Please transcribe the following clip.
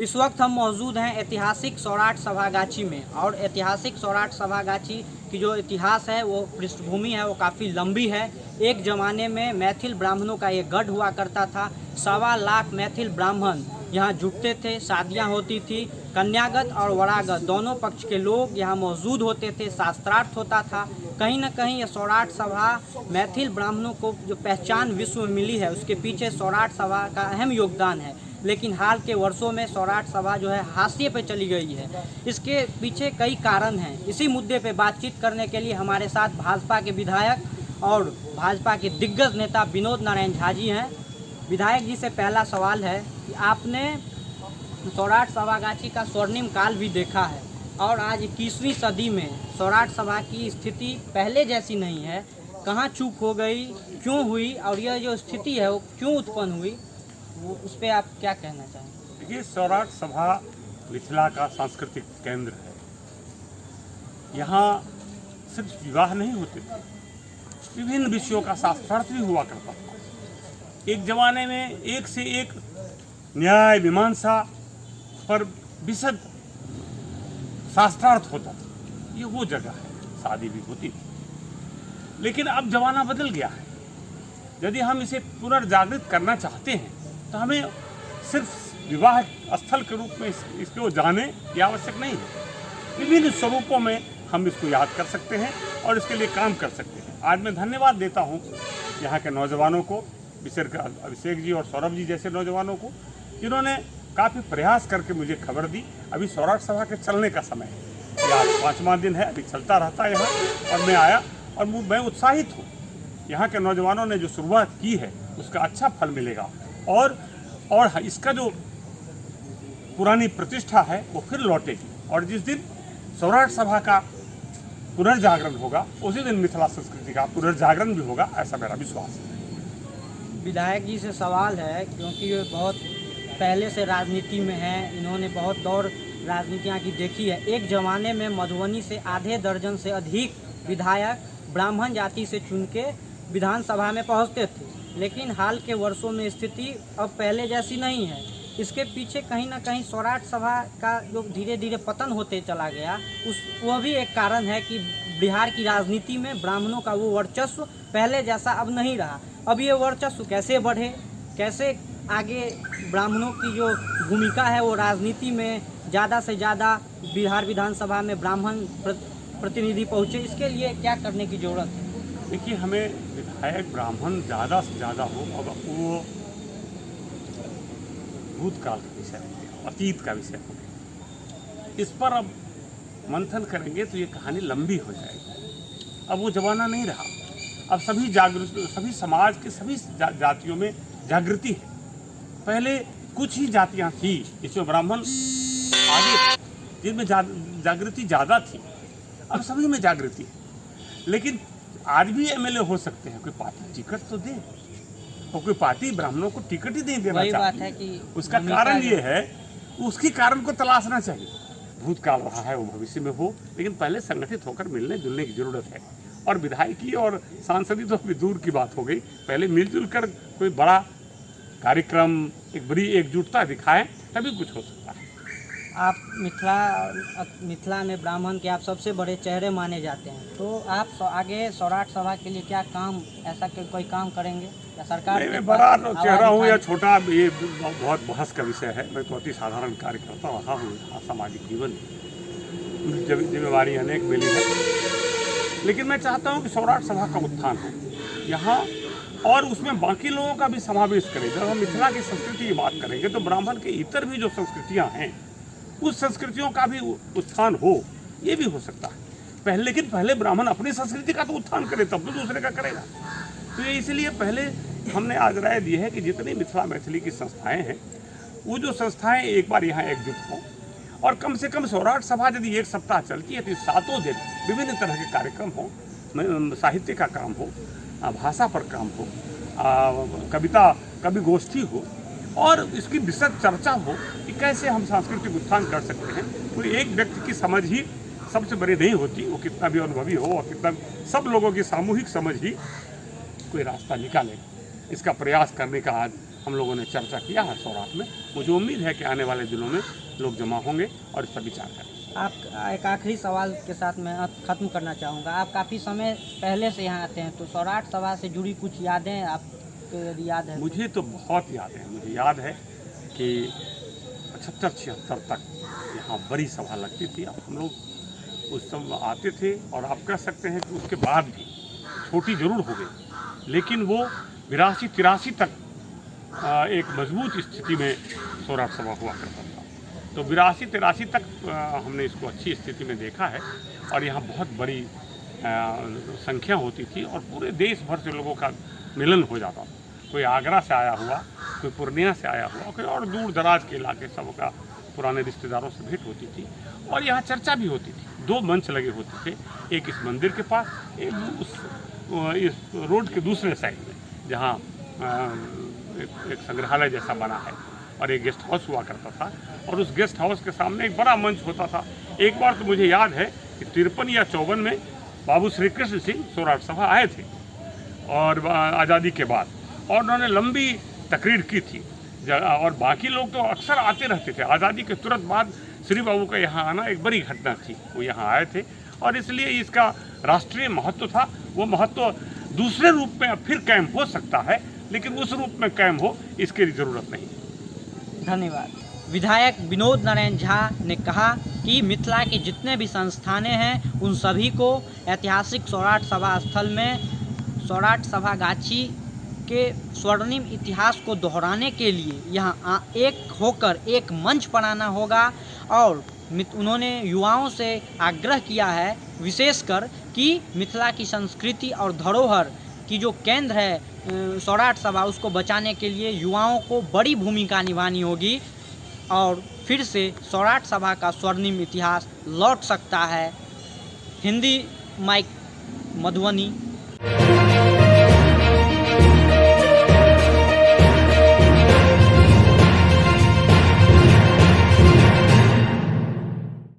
इस वक्त हम मौजूद हैं ऐतिहासिक सौराठ सभागाछी में, और ऐतिहासिक सौराठ सभागाछी की जो इतिहास है वो पृष्ठभूमि है वो काफ़ी लंबी है। एक ज़माने में मैथिल ब्राह्मणों का ये गढ़ हुआ करता था। 1.25 लाख मैथिल ब्राह्मण यहाँ जुटते थे, शादियाँ होती थी, कन्यागत और वरागत दोनों पक्ष के लोग यहाँ मौजूद होते थे, शास्त्रार्थ होता था। कहीं ना कहीं ये सौराठ सभा मैथिल ब्राह्मणों को जो पहचान विश्व में मिली है उसके पीछे सौराठ सभा का अहम योगदान है। लेकिन हाल के वर्षों में सौराठ सभा जो है हाशिए पे चली गई है। इसके पीछे कई कारण हैं। इसी मुद्दे पे बातचीत करने के लिए हमारे साथ भाजपा के विधायक और भाजपा के दिग्गज नेता विनोद नारायण झा जी हैं। विधायक जी से पहला सवाल है कि आपने सौराठ सभागाछी का स्वर्णिम काल भी देखा है और आज 21वीं सदी में सौराठ सभा की स्थिति पहले जैसी नहीं है। कहाँ चूक हो गई, क्यों हुई, और यह जो स्थिति है वो क्यों उत्पन्न हुई, वो उस पर आप क्या कहना चाहेंगे? देखिए, सौराठ सभा मिथिला का सांस्कृतिक केंद्र है। यहाँ सिर्फ विवाह नहीं होते थे, विभिन्न विषयों का शास्त्रार्थ भी हुआ करता था। एक जमाने में एक से एक न्याय मीमांसा पर विशद शास्त्रार्थ होता था। ये वो जगह है, शादी भी होती थी। लेकिन अब जमाना बदल गया है। यदि हम इसे पुनर्जागृत करना चाहते हैं तो हमें सिर्फ विवाह स्थल के रूप में इसको जाने ये आवश्यक नहीं है। विभिन्न स्वरूपों में हम इसको याद कर सकते हैं और इसके लिए काम कर सकते हैं। आज मैं धन्यवाद देता हूँ यहाँ के नौजवानों को, विशेषकर अभिषेक जी और सौरभ जी जैसे नौजवानों को, जिन्होंने काफ़ी प्रयास करके मुझे खबर दी। अभी सौराठ सभा के चलने का समय है, ये आज 5वां दिन है, अभी चलता रहता है यहाँ। और मैं आया और मैं उत्साहित हूँ। यहाँ के नौजवानों ने जो शुरुआत की है उसका अच्छा फल मिलेगा और इसका जो पुरानी प्रतिष्ठा है वो फिर लौटेगी। और जिस दिन सौराठ सभा का पुनर्जागरण होगा उसी दिन मिथिला संस्कृति का पुनर्जागरण भी होगा, ऐसा मेरा विश्वास है। विधायक जी से सवाल है, क्योंकि ये बहुत पहले से राजनीति में हैं, इन्होंने बहुत दौर राजनीतियाँ की देखी है। एक ज़माने में मधुबनी से आधे दर्जन से अधिक विधायक ब्राह्मण जाति से चुन के विधानसभा में पहुंचते थे, लेकिन हाल के वर्षों में स्थिति अब पहले जैसी नहीं है। इसके पीछे कहीं ना कहीं सौराठ सभा का जो धीरे धीरे पतन होते चला गया वह भी एक कारण है कि बिहार की राजनीति में ब्राह्मणों का वो वर्चस्व पहले जैसा अब नहीं रहा। अब ये वर्चस्व कैसे बढ़े, कैसे आगे ब्राह्मणों की जो भूमिका है वो राजनीति में ज़्यादा से ज़्यादा बिहार विधानसभा में ब्राह्मण प्रतिनिधि पहुँचे, इसके लिए क्या करने की ज़रूरत है? देखिए, हमें विधायक ब्राह्मण ज़्यादा से ज़्यादा हो, अब वो भूतकाल का विषय हो गया, अतीत का विषय हो गया। इस पर अब मंथन करेंगे तो ये कहानी लंबी हो जाएगी। अब वो जमाना नहीं रहा। अब सभी समाज के सभी जातियों में जागृति है। पहले कुछ ही जातियाँ थी जिसमें ब्राह्मण आगे थे, जिनमें जागृति ज़्यादा थी। अब सभी में जागृति है। लेकिन आज भी एमएलए हो सकते हैं, कोई पार्टी टिकट तो दे, और कोई पार्टी ब्राह्मणों को टिकट ही नहीं देना चाहती। बात है कि उसका कारण ये है, उसकी कारण को तलाशना चाहिए। भूतकाल रहा है वो भविष्य में हो, लेकिन पहले संगठित होकर मिलने जुलने की जरूरत है। और विधायकी और सांसदी तो अभी दूर की बात हो गई। पहले मिलजुल कर कोई बड़ा कार्यक्रम, एक बड़ी एकजुटता दिखाएं, तभी कुछ हो सकता है। आप मिथिला में ब्राह्मण के आप सबसे बड़े चेहरे माने जाते हैं, तो आप आगे सौराठ सभा के लिए क्या काम, ऐसा कोई काम करेंगे या सरकार? मैं बड़ा चेहरा हूँ या छोटा, ये बहुत बहस का विषय है। मैं तो अति साधारण कार्यकर्ता रहा हूँ सामाजिक जीवन में, जिम्मेवारी अनेक मिली है। लेकिन मैं चाहता हूँ कि सौराठ सभा का उत्थान हो यहाँ, और उसमें बाकी लोगों का भी समावेश करें। जब हम मिथिला की संस्कृति की बात करेंगे तो ब्राह्मण के इतर भी जो संस्कृतियाँ हैं उस संस्कृतियों का भी उत्थान हो, ये भी हो सकता है। लेकिन पहले ब्राह्मण अपनी संस्कृति का तो उत्थान करे, तब तो दूसरे का करेगा। तो ये इसलिए पहले हमने आज राय दी है कि जितनी मिथिला मैथिली की संस्थाएं हैं, वो जो संस्थाएं एक बार यहाँ एकजुट हों, और कम से कम सौराठ सभा यदि 1 सप्ताह चलती है तो 7 दिन विभिन्न तरह के कार्यक्रम हो, साहित्य का काम हो, भाषा पर काम हो, कवि गोष्ठी हो, और इसकी विशद चर्चा हो कि कैसे हम सांस्कृतिक उत्थान कर सकते हैं। कोई एक व्यक्ति की समझ ही सबसे बड़ी नहीं होती, वो कितना भी अनुभवी हो और कितना सब लोगों की सामूहिक समझ ही कोई रास्ता निकाले। इसका प्रयास करने का आज हम लोगों ने चर्चा किया है सौराठ में। मुझे उम्मीद है कि आने वाले दिनों में लोग जमा होंगे और इस पर विचार करेंगे। आप एक आखिरी सवाल के साथ मैं ख़त्म करना चाहूँगा। आप काफ़ी समय पहले से यहाँ आते हैं, तो सौराठ सभा से जुड़ी कुछ यादें आपको यदि याद है? मुझे तो बहुत यादें हैं। मुझे याद है कि 75-76 तक यहाँ बड़ी सभा लगती थी। अब हम लोग उस समय आते थे और आप कह सकते हैं कि उसके बाद भी छोटी ज़रूर हो गई, लेकिन वो 82-83 तक एक मजबूत स्थिति में सौराठ सभा हुआ करता था। तो 82-83 तक हमने इसको अच्छी स्थिति में देखा है और यहाँ बहुत बड़ी संख्या होती थी और पूरे देश भर से लोगों का मिलन हो जाता था। कोई आगरा से आया हुआ, कोई पूर्णिया से आया हुआ, कोई और दूर दराज के इलाके सबका पुराने रिश्तेदारों से भेंट होती थी और यहाँ चर्चा भी होती थी। 2 मंच लगे होते थे, एक इस मंदिर के पास, एक इस रोड के दूसरे साइड में, जहाँ एक संग्रहालय जैसा बना है और एक गेस्ट हाउस हुआ करता था और उस गेस्ट हाउस के सामने एक बड़ा मंच होता था। एक बार तो मुझे याद है कि 53 या 54 में बाबू श्री कृष्ण सिंह सौराठ सभा आए थे और आज़ादी के बाद, और उन्होंने लंबी तकरीर की थी और बाकी लोग तो अक्सर आते रहते थे। आज़ादी के तुरंत बाद श्री बाबू का यहाँ आना एक बड़ी घटना थी, वो यहाँ आए थे और इसलिए इसका राष्ट्रीय महत्व था। वो महत्व दूसरे रूप में फिर कायम हो सकता है, लेकिन उस रूप में कायम हो इसकी ज़रूरत नहीं। धन्यवाद। विधायक विनोद नारायण झा ने कहा कि मिथिला के जितने भी संस्थानें हैं उन सभी को ऐतिहासिक सौराठ सभा स्थल में सौराठ सभागाछी के स्वर्णिम इतिहास को दोहराने के लिए यहाँ एक होकर एक मंच बनाना होगा और उन्होंने युवाओं से आग्रह किया है विशेषकर कि मिथिला की संस्कृति और धरोहर की जो केंद्र है सौराठ सभा, उसको बचाने के लिए युवाओं को बड़ी भूमिका निभानी होगी और फिर से सौराठ सभा का स्वर्णिम इतिहास लौट सकता है। हिंदी माइक मधुबनी।